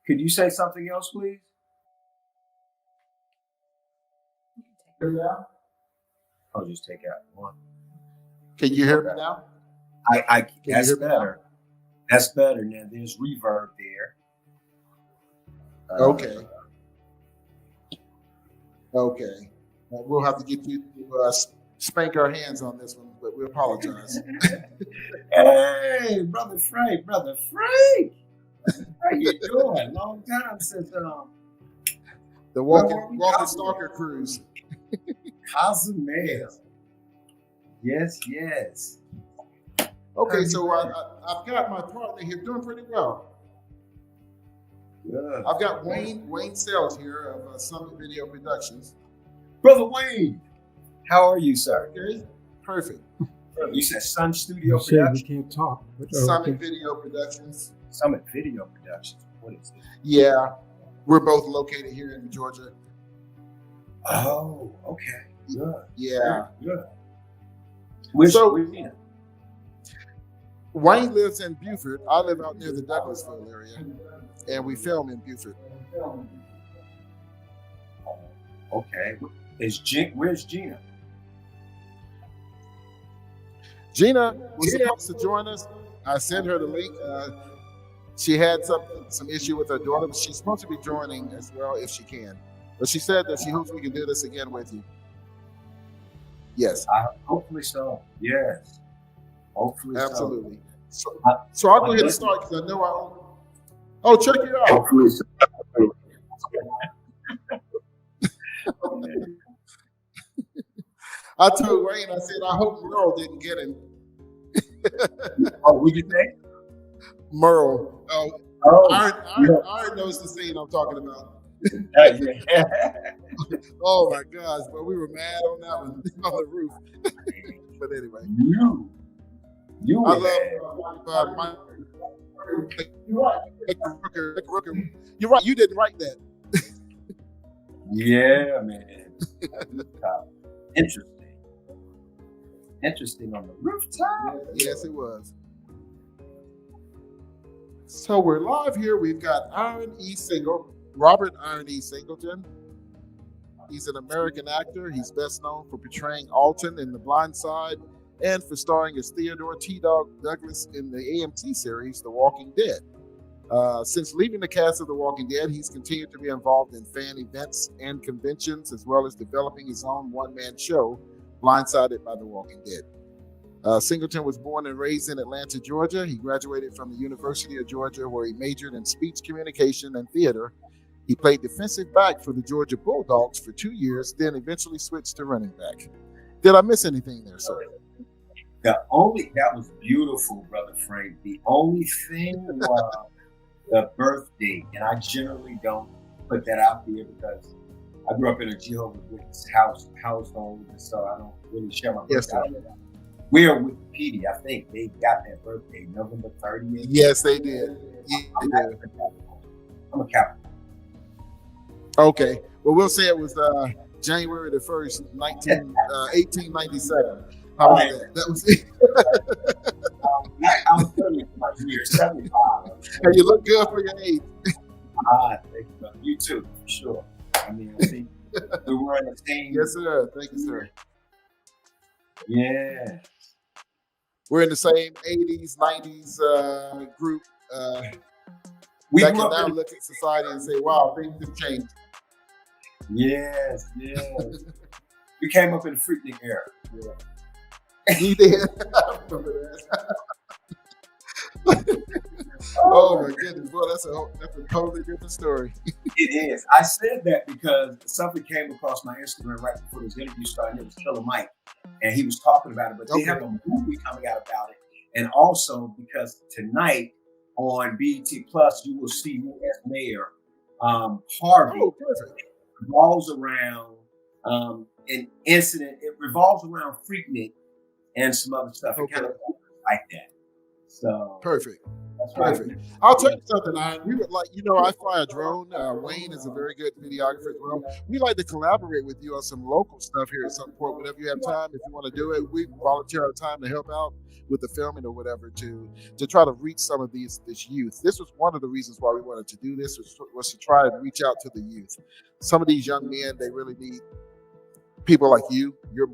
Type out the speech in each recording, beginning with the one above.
Could you say something else, please? I'll just take out one. Can you hear me now? That's better. That's better. Now there's reverb there. Okay. Okay. We'll have to get you to spank our hands on this one, but we apologize. Hey, brother Frank. How you doing? Long time since the Walking Stalker cruise. Awesome, man. Yes. Okay, so I've got my partner here doing pretty well. Good. I've got Wayne Sells here of Summit Video Productions. Brother Wayne, how are you, sir? Okay, perfect. You said Sun Studio You said we Productions? can't talk. But, Summit Video Productions. Summit Video Productions. What is it? Yeah, we're both located here in Georgia. Oh, okay. Good. Yeah. Good. Wayne lives in Beaufort. I live out near the Douglasville area, and we film in Beaufort. Okay. Where's Gina? Gina was supposed to join us. I sent her the link. She had some issue with her daughter, but she's supposed to be joining as well if she can. But she said that she hopes we can do this again with you. Yes. Hopefully so. Yes. Hopefully absolutely. So I'll go ahead and start because I know I own. Oh, check it out. Hopefully so. I told Wayne, I said, I hope Merle didn't get him. What did you say? Merle. Iron knows the scene I'm talking about. Oh my gosh, but we were mad on that one on the roof. But anyway. You I love my You're right, you didn't write that. Yeah, man. Interesting on the rooftop. Yes, it was. So we're live here. We've got Robert IronE Singleton. He's an American actor. He's best known for portraying Alton in The Blindside and for starring as Theodore T. Dog Douglas in the AMC series The Walking Dead. Since leaving the cast of The Walking Dead, he's continued to be involved in fan events and conventions, as well as developing his own one-man show, Blindsided by The Walking Dead. Singleton was born and raised in Atlanta, Georgia. He graduated from the University of Georgia, where he majored in speech communication and theater. He played defensive back for the Georgia Bulldogs for 2 years, then eventually switched to running back. Did I miss anything there, sir? That was beautiful, Brother Frank. The only thing was the birth date, and I generally don't put that out there because I grew up in a Jehovah's Witness household, and so I don't really share my birthday. Yes, We're with Petey. I think they got that birthday November 30th. Yes, they did. I'm a Capricorn. Okay. Well, we'll say it was January the 1st, 1897. How about that? That was it. I'm 30 for my year, 75. And you look good for your age. Thank you. You too, for sure. I mean, I think we're in the same. Yes, sir. Thank you, sir. Yeah. We're in the same 80s, 90s group. We that grew can up now in look at society and say, wow, things have changed. Yes. We came up in the Freaknik era. Yeah. You did. I remember that. Oh my goodness, boy, that's a totally different story. It is. I said that because something came across my Instagram right before this interview started. It was Killer Mike, and he was talking about it. But they have a movie coming out about it, and also because tonight on BET Plus you will see me as mayor. Harvey. Oh, perfect. Revolves around an incident. It revolves around Freaknik and some other stuff. It kind of like that. So perfect. That's right. Perfect. I'll tell you something, Iron. We would like, I fly a drone. Wayne is a very good videographer as well. We like to collaborate with you on some local stuff here at some point. Whenever you have time, if you want to do it, we volunteer our time to help out with the filming or whatever to try to reach some of this youth. This was one of the reasons why we wanted to do this was to try and reach out to the youth. Some of these young men, they really need people like you. You're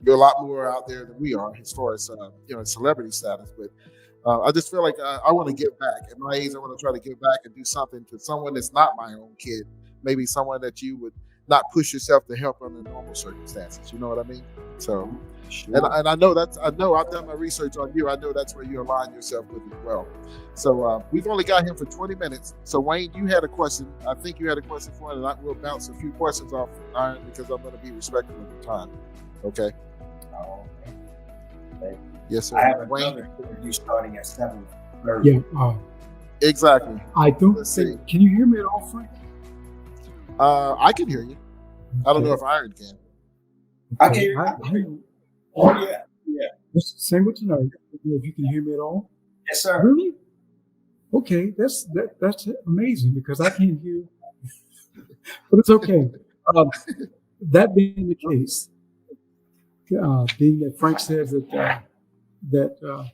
a lot more out there than we are as far as celebrity status, but. I just feel like I want to give back. At my age, I want to try to give back and do something to someone that's not my own kid. Maybe someone that you would not push yourself to help under normal circumstances. You know what I mean? So, sure. and I know I've done my research on you. I know that's where you align yourself with as well. So we've only got him for 20 minutes. So Wayne, you had a question. I think you had a question for him, and I will bounce a few questions off Iron because I'm going to be respectful of your time. Okay. Okay. Yes, sir. I have another interview starting at 7:30. Yeah. Exactly. I don't think. Can you hear me at all, Frank? I can hear you. I don't know if Iron can. Okay. I can hear you. Oh yeah. Mr. Singleton, if you can hear me at all? Yes, sir. Really? Okay, that's amazing because I can't hear. But it's okay. That being the case, being that Frank says that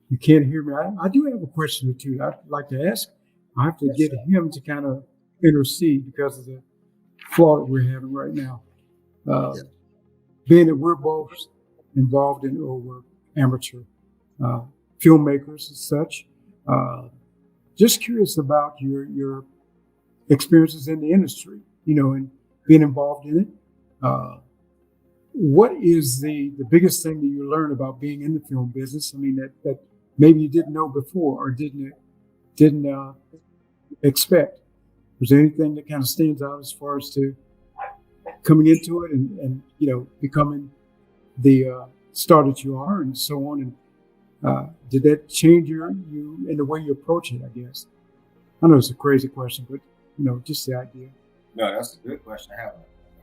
you can't hear me, I do have a question or two I'd like to ask. I have to get him to kind of intercede because of the flaw that we're having right now. Being that we're both involved in, or we're amateur filmmakers and such, just curious about your experiences in the industry, and being involved in it. What is the biggest thing that you learned about being in the film business? I mean, that maybe you didn't know before or didn't expect. Was there anything that kind of stands out as far as to coming into it and becoming the star that you are and so on? And did that change you in the way you approach it, I guess? I know it's a crazy question, but just the idea. No, that's a good question to have.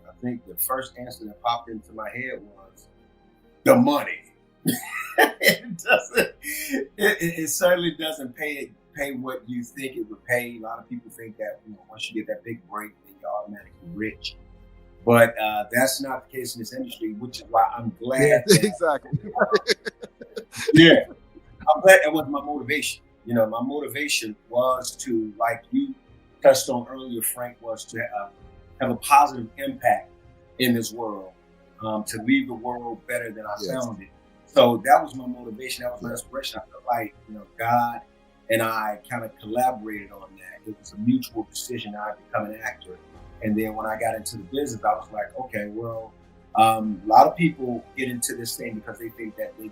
I think the first answer that popped into my head was the money. It certainly doesn't pay what you think it would pay. A lot of people think that once you get that big break, then you're automatically rich. But that's not the case in this industry, which is why I'm glad. Exactly. Yeah, I'm glad that was my motivation. My motivation was to, like you touched on earlier, Frank, was to have a positive impact in this world, to leave the world better than I found it. So that was my motivation. That was my inspiration. I felt like, God and I kind of collaborated on that. It was a mutual decision that I become an actor. And then when I got into the business, I was like, okay, well, a lot of people get into this thing because they think that they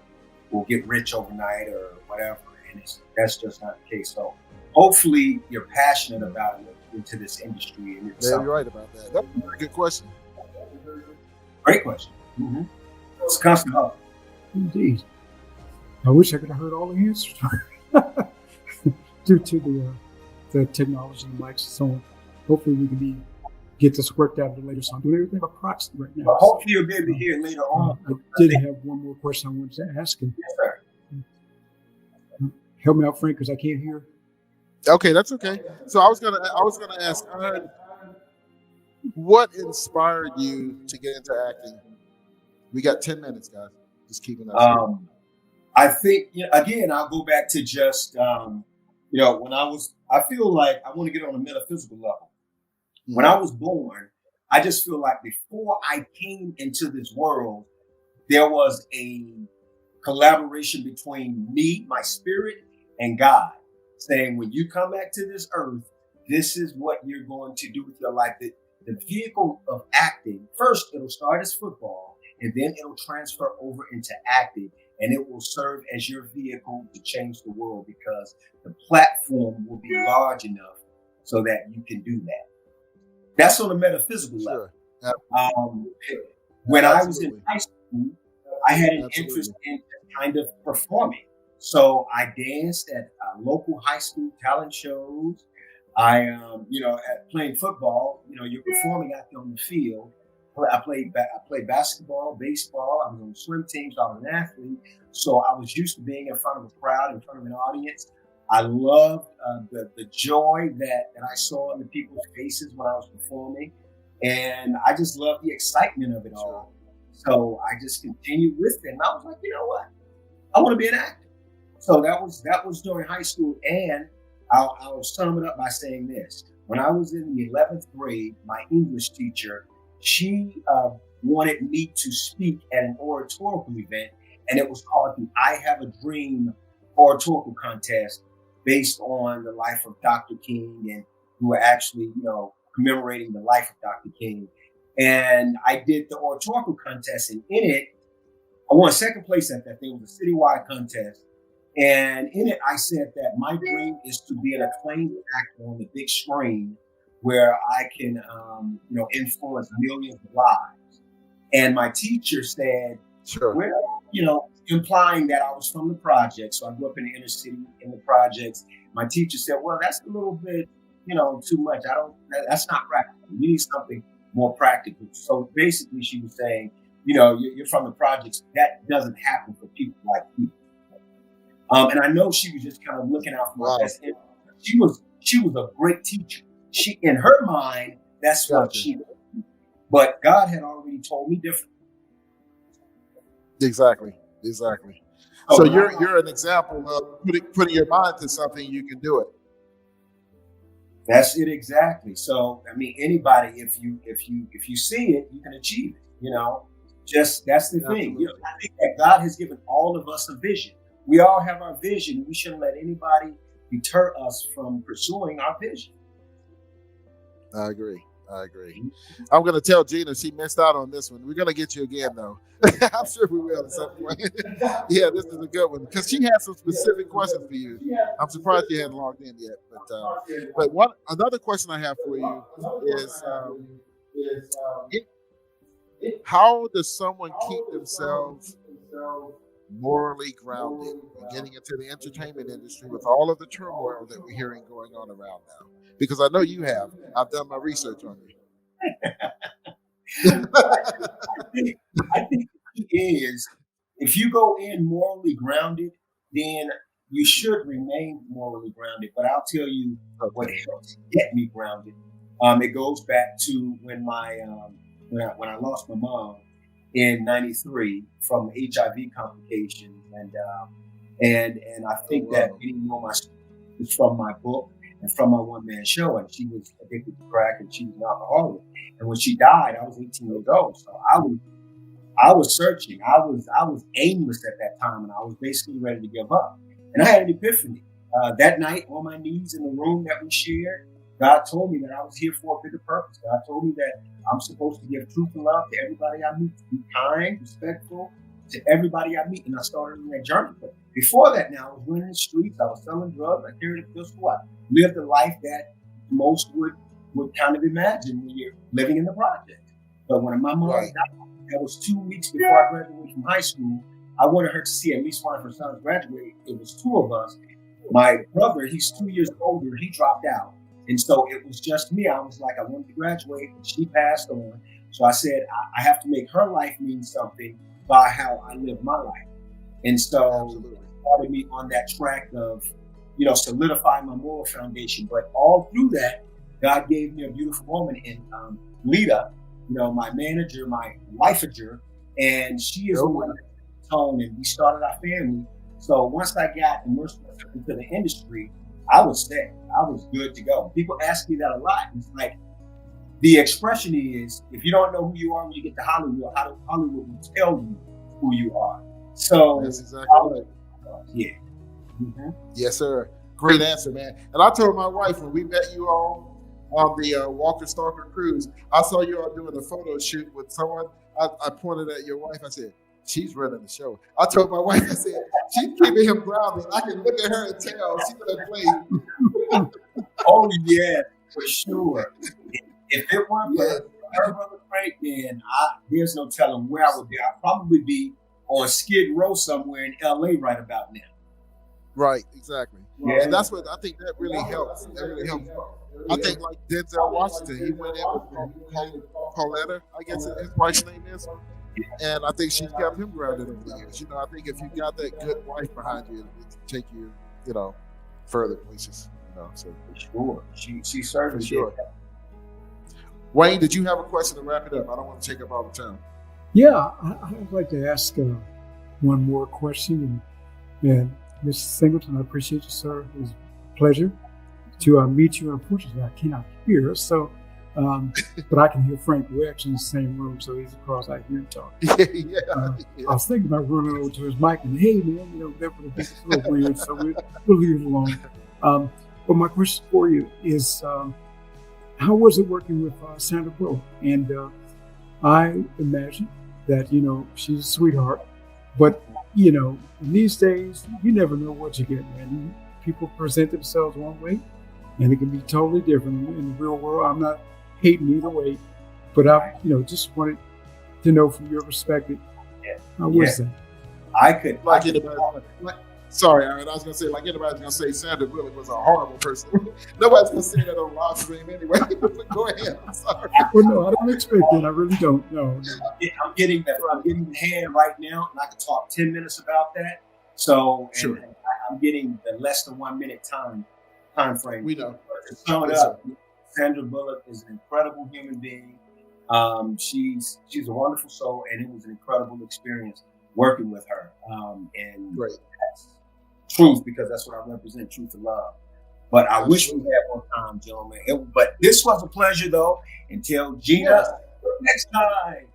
will get rich overnight or whatever. And that's just not the case. So hopefully you're passionate about it into this industry. And you're right about that. That's a very good question. Great question. Mm-hmm. It's constant hustle. Indeed. I wish I could have heard all the answers due to the technology and mics and so on. Hopefully we can get this worked out later. So I'm doing everything approximately right now. But hopefully you'll be able to hear later on. I did have one more question I wanted to ask. And, yes, sir. Help me out, Frank, because I can't hear. Okay, that's okay. So I was gonna ask, what inspired you to get into acting? We got 10 minutes, guys. Just keeping that. I think again, I'll go back to just when I feel like I want to get on a metaphysical level. Mm-hmm. When I was born, I just feel like before I came into this world, there was a collaboration between me, my spirit, and God, saying, when you come back to this earth, this is what you're going to do with your life. The vehicle of acting, first it'll start as football, and then it'll transfer over into acting, and it will serve as your vehicle to change the world because the platform will be large enough so that you can do that. That's on a metaphysical level. When I was in high school, I had an interest in kind of performing. So I danced at local high school talent shows. I, at playing football, you're performing out there on the field. I played basketball, baseball. I was on the swim team, so I was an athlete. So I was used to being in front of a crowd, in front of an audience. I loved the joy that I saw in the people's faces when I was performing. And I just loved the excitement of it all. So I just continued with it. And I was like, you know what? I want to be an actor. So that was during high school. And I'll sum it up by saying this. When I was in the 11th grade, my English teacher, she wanted me to speak at an oratorical event. And it was called the I Have a Dream oratorical contest, based on the life of Dr. King, and we were actually, commemorating the life of Dr. King. And I did the oratorical contest, and in it, I won second place at that thing. It was a citywide contest. And in it, I said that my dream is to be an acclaimed actor on the big screen where I can, influence millions of lives. And my teacher said, sure, well, implying that I was from the projects. So I grew up in the inner city in the projects. My teacher said, well, that's a little bit, too much. That's not practical. You need something more practical. So basically she was saying, you're from the projects. That doesn't happen for people like you. And I know she was just kind of looking out for my best interest. She was a great teacher. She, in her mind, that's what she did. But God had already told me different. Exactly. So you're an example of putting your mind to something, you can do it. That's it exactly. So I mean, anybody, if you see it, you can achieve it. Just that's the thing. I think that God has given all of us a vision. We all have our vision. We shouldn't let anybody deter us from pursuing our vision. I agree. I'm going to tell Gina she missed out on this one. We're going to get you again, though. I'm sure we will at some point. Yeah, this is a good one because she has some specific questions for you. I'm surprised you hadn't logged in yet. But another question I have for you is how does someone keep themselves morally grounded when getting into the entertainment industry with all of the turmoil that we're hearing going on around now? Because I know you have. I've done my research on you. I think the key is if you go in morally grounded, then you should remain morally grounded. But I'll tell you what helps get me grounded. It goes back to when when I lost my mom in '93 from HIV complications, and I think that many know my story is from my book and from my one-man show. And she was addicted to crack, and she was an alcoholic. And when she died, I was 18 years old. So I was searching. I was aimless at that time, and I was basically ready to give up. And I had an epiphany that night on my knees in the room that we shared. God told me that I was here for a bigger purpose. God told me that I'm supposed to give truth and love to everybody I meet, to be kind, respectful to everybody I meet. And I started on that journey. But before that, now I was running the streets. I was selling drugs. I carried a pistol. I lived a life that most would kind of imagine when you're living in the project. But when my mom died, that was 2 weeks before I graduated from high school. I wanted her to see at least one of her sons graduate. It was two of us. My brother, he's 2 years older. He dropped out. And so it was just me. I was like, I wanted to graduate, and she passed on. So I said, I have to make her life mean something by how I live my life. And so it started me on that track of, solidifying my moral foundation. But all through that, God gave me a beautiful woman in Lita, my manager, my wifeager, and she is the one that tone, and we started our family. So once I got immersed into the industry, I was set. I was good to go. People ask me that a lot. It's like, the expression is, if you don't know who you are when you get to Hollywood, Hollywood will tell you who you are. So that's exactly right. Yeah. Mm-hmm. Yes, sir. Great answer, man. And I told my wife when we met you all on the Walker Stalker cruise, I saw you all doing a photo shoot with someone. I pointed at your wife. I said, she's running the show. I told my wife, I said, she's keeping him grounded. I can look at her and tell she's going to play. Oh, yeah, for sure. If it weren't for her brother Frank, then there's no telling where I would be. I'd probably be on Skid Row somewhere in LA right about now. Right, exactly. Yeah. And that's what I think that really helps. That really helps. I think like Denzel Washington, he went in with Pauletta, I guess his wife's name is. And I think she's kept him grounded over the years. I think if you got that good wife behind you, it can take you, further places. You know, so For sure. She certainly for sure. did that. Wayne, did you have a question to wrap it up? I don't want to take up all the time. Yeah, I'd like to ask one more question. And Mr. Singleton, I appreciate you, sir. It was a pleasure to meet you. Unfortunately, I cannot hear, so but I can hear Frank. We're actually in the same room, so he's across. I hear him talk. Yeah. I was thinking about running over to his mic and, hey, man, you know, that would be a little weird, so we'll leave it alone. But my question for you is, how was it working with Sandra Bulluck? And I imagine that, you know, she's a sweetheart, but, you know, in these days, you never know what you get, man. People present themselves one way, and it can be totally different in the real world. I'm not hating either way, but I, you know, just wanted to know from your perspective, how was that? I could. Sorry, Aaron, I was going to say, like anybody's going to say Sandra Bulluck was a horrible person. Nobody's going to say that on live stream anyway. But go ahead. I'm sorry. Well, no, I don't expect it. I really don't. No. I'm getting the hand right now, and I could talk 10 minutes about that. So, sure. I'm getting the less than 1 minute time frame. We know. To sum it up, Sandra Bulluck is an incredible human being. She's a wonderful soul, and it was an incredible experience working with her. And that's truth, because that's what I represent, truth and love. But I wish we had more time, gentlemen. But this was a pleasure, though. Until Gina, next time.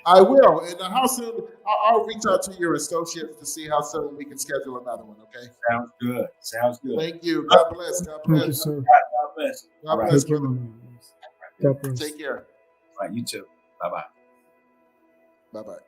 I will. And how soon? I'll reach out to your associates to see how soon we can schedule another one. Okay. Sounds good. Sounds good. Thank you. God bless. God bless. Thank you, sir. God bless. God Right. bless. God bless. Take care. All right. You too. Bye bye. Bye bye.